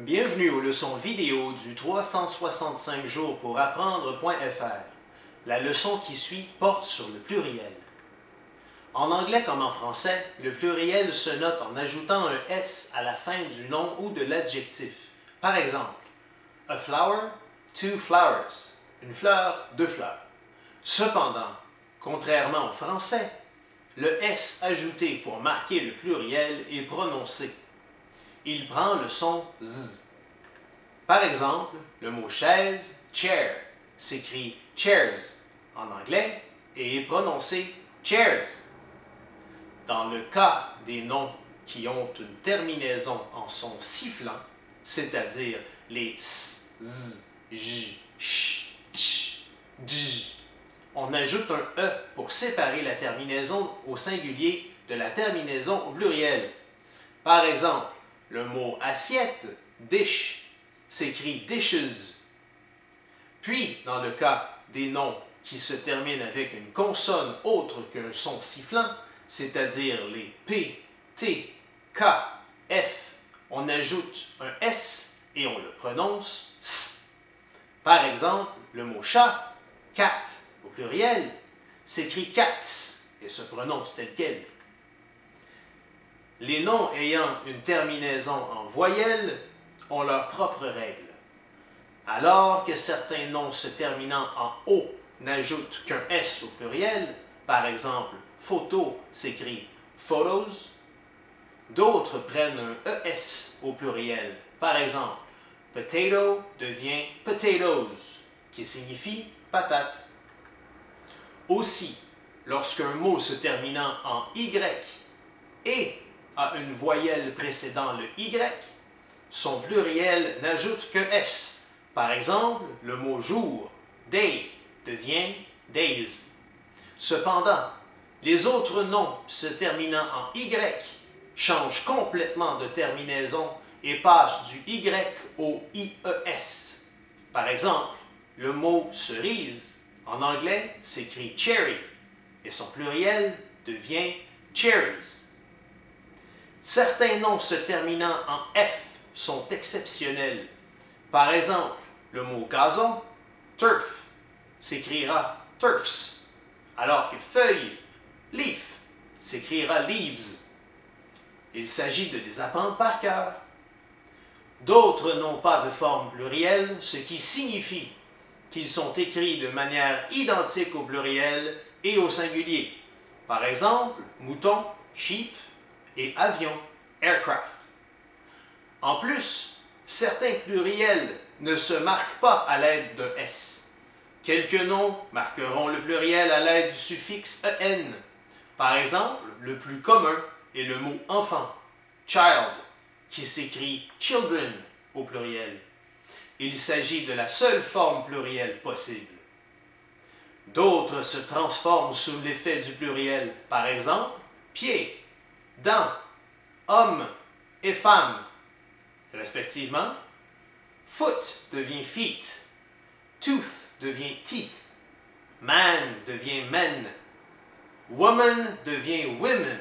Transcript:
Bienvenue aux leçons vidéo du 365 jours pour apprendre.fr. La leçon qui suit porte sur le pluriel. En anglais comme en français, le pluriel se note en ajoutant un S à la fin du nom ou de l'adjectif. Par exemple, a flower, two flowers. Une fleur, deux fleurs. Cependant, contrairement au français, le S ajouté pour marquer le pluriel est prononcé. Il prend le son Z. Par exemple, le mot chaise, chair, s'écrit chairs en anglais et est prononcé chairs. Dans le cas des noms qui ont une terminaison en son sifflant, c'est-à-dire les S, Z, J, Ch, Ch, Dj, on ajoute un E pour séparer la terminaison au singulier de la terminaison au pluriel. Par exemple, le mot assiette, dish, s'écrit dishes. Puis, dans le cas des noms qui se terminent avec une consonne autre qu'un son sifflant, c'est-à-dire les P, T, K, F, on ajoute un S et on le prononce S. Par exemple, le mot chat, cat, au pluriel, s'écrit cats et se prononce tel quel. Les noms ayant une terminaison en voyelle ont leurs propres règles. Alors que certains noms se terminant en O n'ajoutent qu'un S au pluriel, par exemple, photo s'écrit photos, d'autres prennent un ES au pluriel. Par exemple, potato devient potatoes, qui signifie patate. Aussi, lorsqu'un mot se terminant en Y et a une voyelle précédant le Y, son pluriel n'ajoute qu'un S. Par exemple, le mot jour, day, devient days. Cependant, les autres noms se terminant en Y changent complètement de terminaison et passent du Y au IES. Par exemple, le mot cerise, en anglais, s'écrit cherry et son pluriel devient cherries. Certains noms se terminant en F sont exceptionnels. Par exemple, le mot gazon, turf, s'écrira turfs, alors que feuille, leaf, s'écrira leaves. Il s'agit de les apprendre par cœur. D'autres n'ont pas de forme plurielle, ce qui signifie qu'ils sont écrits de manière identique au pluriel et au singulier. Par exemple, mouton, sheep, et avion, aircraft. En plus, certains pluriels ne se marquent pas à l'aide d'un S. Quelques noms marqueront le pluriel à l'aide du suffixe EN. Par exemple, le plus commun est le mot enfant, child, qui s'écrit children au pluriel. Il s'agit de la seule forme plurielle possible. D'autres se transforment sous l'effet du pluriel. Par exemple, pied, dents, hommes et femmes, respectivement. Foot devient feet, tooth devient teeth, man devient men, woman devient women,